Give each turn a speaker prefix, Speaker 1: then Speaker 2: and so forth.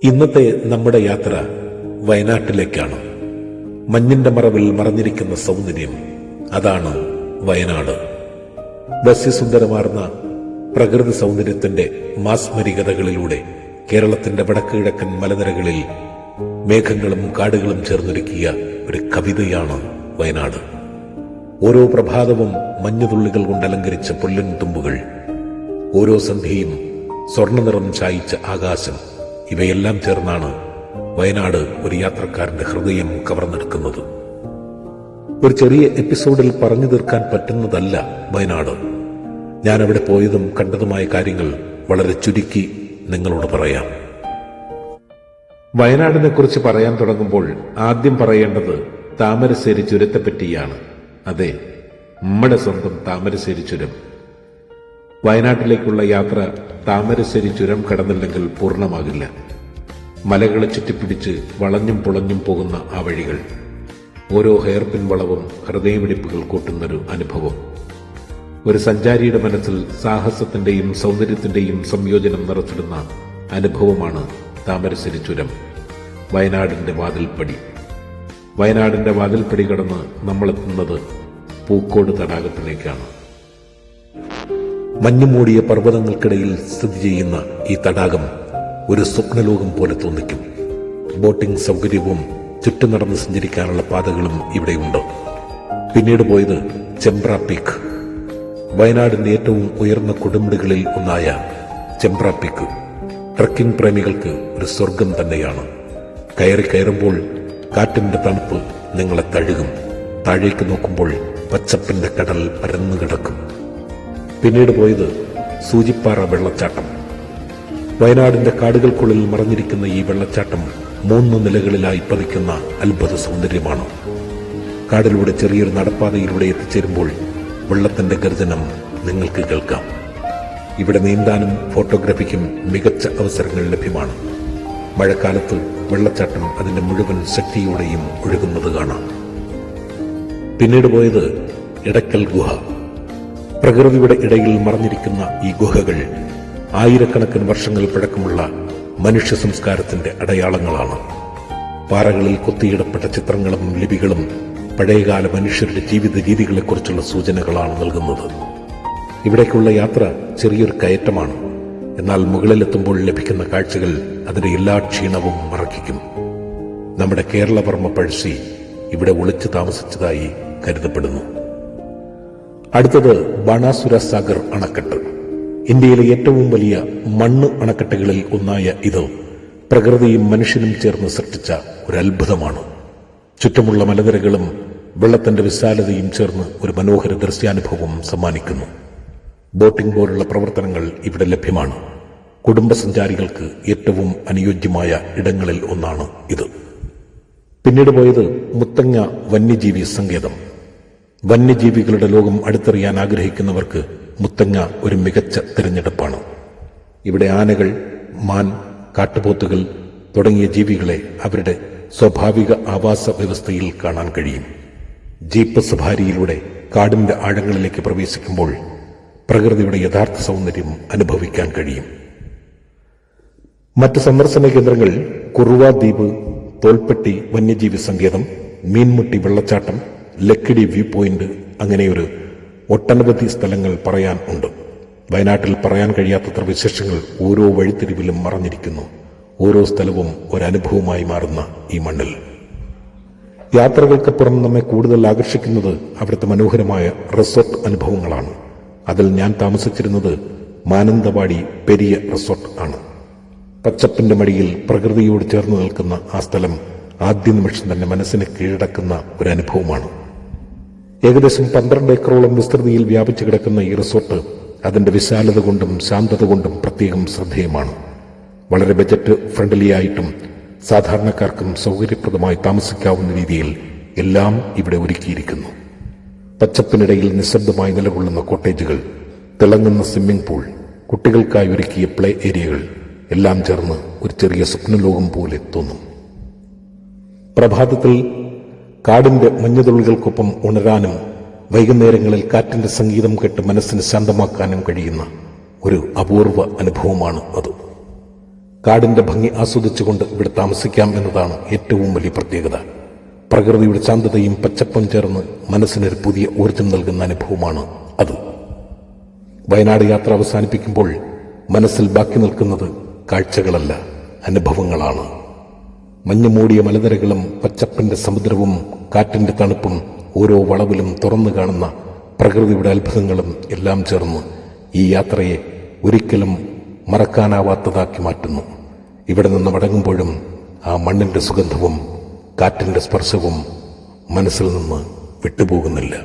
Speaker 1: ഇന്നത്തെ നമ്മുടെ യാത്ര വയനാട്ടിലേക്കാണ്. മഞ്ഞിന്റെ മറവിൽ മറഞ്ഞിരിക്കുന്ന സൗന്ദര്യം, അതാണ് വയനാട്. വശ്യസുന്ദരമാർന്ന പ്രകൃതി സൗന്ദര്യത്തിന്റെ മാസ്മരികതകളിലൂടെ കേരളത്തിന്റെ വടക്ക് കിഴക്കൻ മലനിരകളിൽ മേഘങ്ങളും കാടുകളും ചേർന്നൊരുക്കിയ ഒരു കവിതയാണ് വയനാട്. ഓരോ പ്രഭാതവും മഞ്ഞുതുള്ളികൾ കൊണ്ട് അലങ്കരിച്ച പുല്ലൻ തുമ്പുകൾ, ഓരോ സന്ധ്യയും സ്വർണ്ണനിറം ചായിച്ച ആകാശം, ഇവയെല്ലാം ചേർന്നാണ് വയനാട് ഒരു യാത്രക്കാരന്റെ ഹൃദയം കവർന്നെടുക്കുന്നത്. ഒരു ചെറിയ എപ്പിസോഡിൽ പറഞ്ഞു തീർക്കാൻ പറ്റുന്നതല്ല വയനാട്. ഞാൻ അവിടെ പോയതും കണ്ടതുമായ കാര്യങ്ങൾ വളരെ ചുരുക്കി നിങ്ങളോട് പറയാം. വയനാടിനെ കുറിച്ച് പറയാൻ തുടങ്ങുമ്പോൾ ആദ്യം പറയേണ്ടത് താമരശ്ശേരി ചുരത്തെപ്പറ്റിയാണ്. അതെ, നമ്മുടെ സ്വന്തം താമരശ്ശേരി ചുരം. വയനാട്ടിലേക്കുള്ള യാത്ര താമരശ്ശേരി ചുരം കടന്നില്ലെങ്കിൽ പൂർണ്ണമാകില്ല. മലകളെ ചുറ്റിപ്പിടിച്ച് വളഞ്ഞും പുളഞ്ഞും പോകുന്ന ആ വഴികൾ, ഓരോ ഹെയർപിൻ വളവും ഹൃദയമിടിപ്പുകൾ കൂട്ടുന്നൊരു അനുഭവം. ഒരു സഞ്ചാരിയുടെ മനസ്സിൽ സാഹസത്തിന്റെയും സൗന്ദര്യത്തിന്റെയും സംയോജനം നിറച്ചിടുന്ന അനുഭവമാണ് താമരശ്ശേരി ചുരം, വയനാടിന്റെ വാതിൽപ്പടി. വയനാടിന്റെ വാതിൽപ്പടി കടന്ന് നമ്മളെത്തുന്നത് പൂക്കോട് തടാകത്തിലേക്കാണ്. മഞ്ഞുമൂടിയ പർവ്വതങ്ങൾക്കിടയിൽ സ്ഥിതി ചെയ്യുന്ന ഈ തടാകം ഒരു സ്വപ്നലോകം പോലെ തോന്നിക്കും. ബോട്ടിംഗ് സൗകര്യവും ചുറ്റും നടന്ന് സഞ്ചരിക്കാനുള്ള പാതകളും ഇവിടെയുണ്ട്. പിന്നീട് പോയത് ചെമ്പ്ര പീക്ക്. വയനാടിന്റെ ഏറ്റവും ഉയർന്ന കൊടുമുടികളിൽ ഒന്നായ ചെമ്പ്ര പീക്ക് ട്രക്കിംഗ് പ്രേമികൾക്ക് ഒരു സ്വർഗം തന്നെയാണ്. കയറുമ്പോൾ കാറ്റിന്റെ തണുപ്പ് നിങ്ങളെ തഴുകും. താഴേക്ക് നോക്കുമ്പോൾ പച്ചപ്പിന്റെ കടൽ പരന്നു കിടക്കും. പിന്നീട് പോയത് സൂചിപ്പാറ വെള്ളച്ചാട്ടം. വയനാടിന്റെ കാടുകൾക്കുള്ളിൽ മറഞ്ഞിരിക്കുന്ന ഈ വെള്ളച്ചാട്ടം 3 നിലകളിലായി പതിക്കുന്ന അത്ഭുത സൗന്ദര്യമാണ്. കാടിലൂടെ ചെറിയൊരു നടപ്പാതയിലൂടെ എത്തിച്ചേരുമ്പോൾ വെള്ളത്തിന്റെ ഗർജനം നിങ്ങൾക്ക് കേൾക്കാം. ഇവിടെ നീന്താനും ഫോട്ടോഗ്രാഫിക്കും മികച്ച അവസരങ്ങൾ ലഭ്യമാണ്. മഴക്കാലത്ത് വെള്ളച്ചാട്ടം അതിന്റെ മുഴുവൻ ശക്തിയോടെയും ഒഴുകുന്നത് കാണാം. പിന്നീട് പോയത് ഇടക്കൽ ഗുഹ. പ്രകൃതിയുടെ ഇടയിൽ മറഞ്ഞിരിക്കുന്ന ഈ ഗുഹകൾ ആയിരക്കണക്കിന് വർഷങ്ങൾ പഴക്കമുള്ള മനുഷ്യ സംസ്കാരത്തിന്റെ അടയാളങ്ങളാണ്. പാറകളിൽ കൊത്തിയിടപ്പെട്ട ചിത്രങ്ങളും ലിപികളും പഴയകാല മനുഷ്യരുടെ ജീവിത രീതികളെക്കുറിച്ചുള്ള സൂചനകളാണ് നൽകുന്നത്. ഇവിടേക്കുള്ള യാത്ര ചെറിയൊരു കയറ്റമാണ്. എന്നാൽ മുകളിലെത്തുമ്പോൾ ലഭിക്കുന്ന കാഴ്ചകൾ അതിന്റെ എല്ലാ ക്ഷീണവും മറയ്ക്കും. നമ്മുടെ കേരളവർമ്മ പഴശ്ശി ഇവിടെ ഒളിച്ചു താമസിച്ചതായി കരുതപ്പെടുന്നു. അടുത്തത് ബാണാസുര സാഗർ അണക്കെട്ട്. ഇന്ത്യയിലെ ഏറ്റവും വലിയ മണ്ണ് അണക്കെട്ടുകളിൽ ഒന്നായ ഇത് പ്രകൃതിയും മനുഷ്യനും ചേർന്ന് സൃഷ്ടിച്ച ഒരു അത്ഭുതമാണ്. ചുറ്റുമുള്ള മലനിരകളും വെള്ളത്തിന്റെ വിശാലതയും ചേർന്ന് ഒരു മനോഹര ദൃശ്യാനുഭവം സമ്മാനിക്കുന്നു. ബോട്ടിംഗ് പോലുള്ള പ്രവർത്തനങ്ങൾ ഇവിടെ ലഭ്യമാണ്. കുടുംബസഞ്ചാരികൾക്ക് ഏറ്റവും അനുയോജ്യമായ ഇടങ്ങളിൽ ഒന്നാണ് ഇത്. പിന്നീട് പോയത് മുത്തങ്ങ വന്യജീവി സങ്കേതം. വന്യജീവികളുടെ ലോകം അടുത്തറിയാൻ ആഗ്രഹിക്കുന്നവർക്ക് മുത്തങ്ങ ഒരു മികച്ച തിരഞ്ഞെടുപ്പാണ്. ഇവിടെ ആനകൾ, മാൻ, കാട്ടുപോത്തുകൾ തുടങ്ങിയ ജീവികളെ അവരുടെ സ്വാഭാവിക ആവാസ വ്യവസ്ഥയിൽ കാണാൻ കഴിയും. ജീപ്പ് സഫാരിയിലൂടെ കാടിന്റെ ആഴങ്ങളിലേക്ക് പ്രവേശിക്കുമ്പോൾ പ്രകൃതിയുടെ യഥാർത്ഥ സൗന്ദര്യം അനുഭവിക്കാൻ കഴിയും. മറ്റ് സന്ദർശന കേന്ദ്രങ്ങൾ കുറുവ ദ്വീപ്, തോൽപ്പെട്ടി വന്യജീവി സങ്കേതം, മീൻമുട്ടി വെള്ളച്ചാട്ടം, ലക്കിടി വ്യൂ പോയിന്റ്, അങ്ങനെയൊരു ഒട്ടനവധി സ്ഥലങ്ങൾ പറയാൻ ഉണ്ട്. വയനാട്ടിൽ പറയാൻ കഴിയാത്തത്ര വിശേഷങ്ങൾ ഓരോ വഴിത്തിരിവിലും മറഞ്ഞിരിക്കുന്നു. ഓരോ സ്ഥലവും ഒരനുഭവമായി മാറുന്ന ഈ മണ്ണിൽ യാത്രകൾക്കപ്പുറം നമ്മെ കൂടുതൽ ആകർഷിക്കുന്നത് അവിടുത്തെ മനോഹരമായ റിസോർട്ട് അനുഭവങ്ങളാണ്. അതിൽ ഞാൻ താമസിച്ചിരുന്നത് മാനന്തവാടി പെരിയ റിസോർട്ട് ആണ്. പച്ചപ്പിന്റെ മടിയിൽ പ്രകൃതിയോട് ചേർന്ന് നിൽക്കുന്ന ആ സ്ഥലം ആദ്യ നിമിഷം തന്നെ മനസ്സിനെ കീഴടക്കുന്ന ഒരു അനുഭവമാണ്. ഏകദേശം 12 ഏക്കറോളം വിസ്തൃതിയിൽ വ്യാപിച്ചു കിടക്കുന്ന ഈ റിസോർട്ട് അതിന്റെ വിശാലത കൊണ്ടും ശാന്തത കൊണ്ടും പ്രത്യേകം ശ്രദ്ധേയമാണ്. വളരെ ബജറ്റ് ഫ്രണ്ട്ലിയായിട്ടും സാധാരണക്കാർക്കും സൗകര്യപ്രദമായി താമസിക്കാവുന്ന രീതിയിൽ എല്ലാം ഇവിടെ ഒരുക്കിയിരിക്കുന്നു. പച്ചപ്പിനിടയിൽ നിശബ്ദമായി നിലകൊള്ളുന്ന കോട്ടേജുകൾ, തിളങ്ങുന്ന സ്വിമ്മിംഗ് പൂൾ, കുട്ടികൾക്കായി ഒരുക്കിയ പ്ലേ ഏരിയകൾ എല്ലാം ചേർന്ന് ഒരു ചെറിയ സ്വപ്നലോകം പോലെ തോന്നും. പ്രഭാതത്തിൽ കാടിന്റെ മഞ്ഞുതുള്ളികൾക്കൊപ്പം ഉണരാനും വൈകുന്നേരങ്ങളിൽ കാറ്റിന്റെ സംഗീതം കേട്ട് മനസ്സിന് ശാന്തമാക്കാനും കഴിയുന്ന ഒരു അപൂർവ അനുഭവമാണ് അത്. കാടിന്റെ ഭംഗി ആസ്വദിച്ചുകൊണ്ട് ഇവിടെ താമസിക്കാം എന്നതാണ് ഏറ്റവും വലിയ പ്രത്യേകത. പ്രകൃതിയുടെ ശാന്തതയും പച്ചപ്പും ചേർന്ന് മനസ്സിനൊരു പുതിയ ഊർജം നൽകുന്ന അനുഭവമാണ് അത്. വയനാട് യാത്ര അവസാനിപ്പിക്കുമ്പോൾ മനസ്സിൽ ബാക്കി നിൽക്കുന്നത് കാഴ്ചകളല്ല, അനുഭവങ്ങളാണ്. മഞ്ഞു മൂടിയ മലനിരകളും പച്ചപ്പിന്റെ സമുദ്രവും കാറ്റിന്റെ തണുപ്പും ഓരോ വളവിലും തുറന്നു കാണുന്ന പ്രകൃതിയുടെ അത്ഭുതങ്ങളും എല്ലാം ചേർന്ന് ഈ യാത്രയെ ഒരിക്കലും മറക്കാനാവാത്തതാക്കി മാറ്റുന്നു. ഇവിടെ നിന്ന് മടങ്ങുമ്പോഴും ആ മണ്ണിന്റെ സുഗന്ധവും കാറ്റിന്റെ സ്പർശവും മനസ്സിൽ നിന്ന് വിട്ടുപോകുന്നില്ല.